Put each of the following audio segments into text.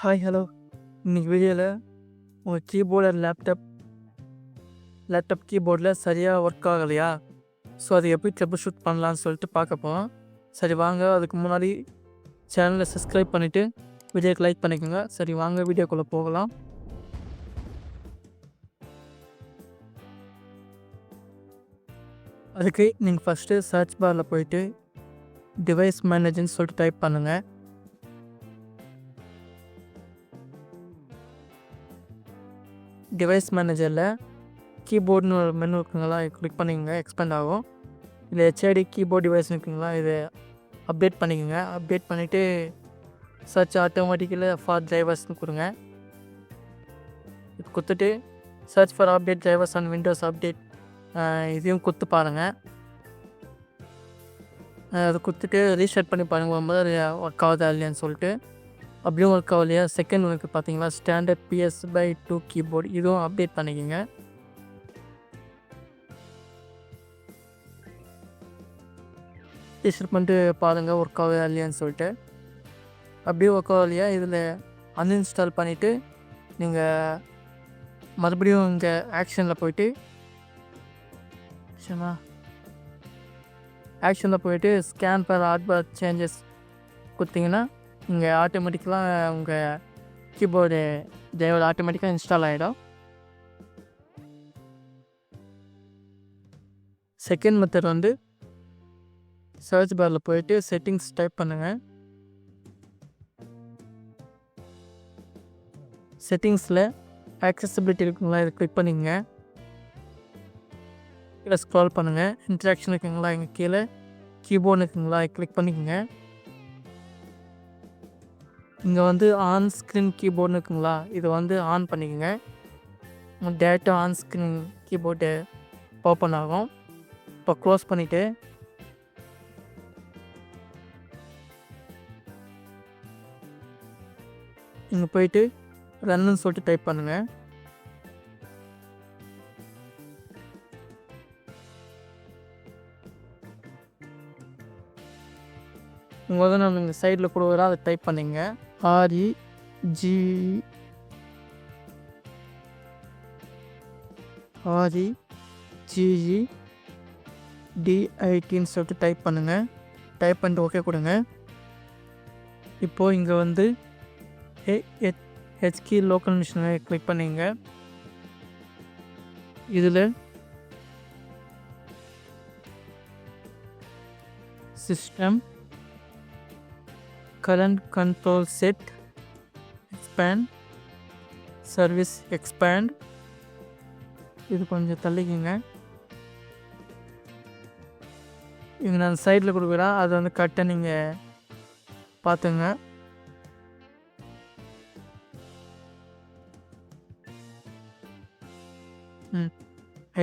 Hi hello. இன்னைக்கு வீடியோவில் உங்கள் கீபோர்டு லேப்டாப் கீபோர்டில் சரியாக ஒர்க் ஆகலையா? ஸோ அதை எப்படி ட்ரபிள் ஷூட் பண்ணலான்னு சொல்லிட்டு பார்க்க போகிறோம். சரி வாங்க, அதுக்கு முன்னாடி சேனலை சப்ஸ்கிரைப் பண்ணிவிட்டு வீடியோக்கு லைக் பண்ணிக்கோங்க. சரி வாங்க வீடியோக்குள்ளே போகலாம். அதுக்கு நீங்கள் ஃபஸ்ட்டு சர்ச் பாரில் போயிட்டு டிவைஸ் மேனேஜர்னு சொல்லிட்டு டைப் பண்ணுங்கள். டிவைஸ் மேனேஜரில் கீபோர்டுன்னு ஒரு மெனு இருக்குங்களா, கிளிக் பண்ணிக்கோங்க. எக்ஸ்பேண்ட் ஆகும். இல்லை ஹெச்ஐடி கீபோர்ட் டிவைஸ் இருக்குங்களா, இதை அப்டேட் பண்ணிக்கோங்க. அப்டேட் பண்ணிவிட்டு சர்ச் ஆட்டோமேட்டிக்கலி ஃபார் டிரைவர்ஸ்னு கொடுங்க. இது கொடுத்துட்டு search for update drivers and Windows update இதையும் கொடுத்து பாருங்கள். அதை கொடுத்துட்டு ரீசெட் பண்ணி பாருங்கள் போது ஒர்க் ஆகுதா இல்லையான்னு சொல்லிட்டு. அப்படியும் ஒர்க் ஆகலையா, செகண்ட் ஒர்க்கு பார்த்தீங்களா ஸ்டாண்டர்ட் PS/2 கீபோர்டு, இதுவும் அப்டேட் பண்ணிக்கோங்க. ரீசெட் பண்ணிட்டு பாருங்கள் ஒர்க் ஆகுதா இல்லையான்னு சொல்லிட்டு. அப்படியே ஒர்க் ஆகலையா, இதில் அன்இன்ஸ்டால் பண்ணிவிட்டு நீங்கள் மறுபடியும் இங்கே ஆக்ஷனில் போயிட்டு ஸ்கேன் ஃபார் ஹார்ட்வேர் சேஞ்சஸ் கொடுத்தீங்கன்னா இங்கே ஆட்டோமேட்டிக்கலாக உங்கள் கீபோர்டு டிரைவர் ஆட்டோமேட்டிக்காக இன்ஸ்டால் ஆகிடும். செகண்ட் மெத்தட் வந்து சர்ச் பாரில் போயிட்டு செட்டிங்ஸ் டைப் பண்ணுங்கள். செட்டிங்ஸில் ஆக்சசிபிலிட்டி இருக்குங்களா, இதை கிளிக் பண்ணிக்கங்க. கீழே ஸ்க்ரால் பண்ணுங்கள். இன்ட்ராக்ஷன் இருக்குங்களா, இங்கே கீழே கீபோர்டு இருக்குங்களா, கிளிக் பண்ணிக்கோங்க. இங்கே வந்து ஆன் ஸ்க்ரீன் கீபோர்டுன்னு இருக்குங்களா, இது வந்து ஆன் பண்ணிக்கோங்க. Data on screen keyboard open ஆகும். இப்போ க்ளோஸ் பண்ணிவிட்டு இங்கே போயிட்டு ரன்னு சொல்லிட்டு டைப் பண்ணுங்கள். உங்கள் நான் நீங்கள் சைடில் கொடுக்குறா அதை டைப் பண்ணிங்க. REGEDITன்னு சொல்லிட்டு டைப் பண்ணுங்கள். டைப் பண்ணிட்டு ஓகே கொடுங்க. இப்போது இங்கே வந்து ஹெச்கி லோக்கல் மிஷினை கிளிக் பண்ணிங்க. இதில் system current control set expand service expand இது கொஞ்சம் தள்ளிக்குங்க. இங்கே நான் சைடில் கொடுக்குறேன், அதை வந்து கரெக்டாக நீங்கள் பார்த்துங்க.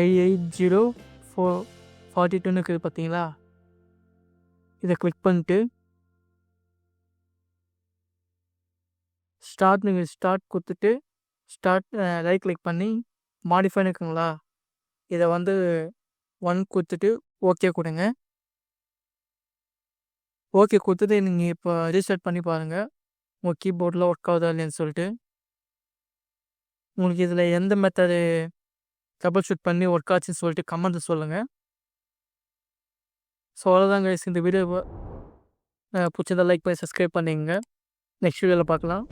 I8042 இருக்குது பார்த்தீங்களா, இதை கிளிக் பண்ணிட்டு ஸ்டார்ட் கொடுத்துட்டு ரைட் கிளிக் பண்ணி மாடிஃபைன்னு இருக்குங்களா, இதை வந்து 1 கொடுத்துட்டு ஓகே கொடுங்க. ஓகே கொடுத்துட்டு நீங்கள் இப்போ ரீசெட் பண்ணி பாருங்கள் உங்கள் கீபோர்டில் ஒர்க் ஆகுதா இல்லையான்னு சொல்லிட்டு. உங்களுக்கு இதில் எந்த மெத்தடு ட்ரபிள் ஷூட் பண்ணி ஒர்க் ஆச்சுன்னு சொல்லிட்டு கமெண்ட்டில் சொல்லுங்கள். ஸோ அவ்வளோதாங்க, இந்த வீடியோ பிடிச்சதை லைக் பண்ணி சப்ஸ்கிரைப் பண்ணிங்க. நெக்ஸ்ட் வீடியோவில் பார்க்கலாம்.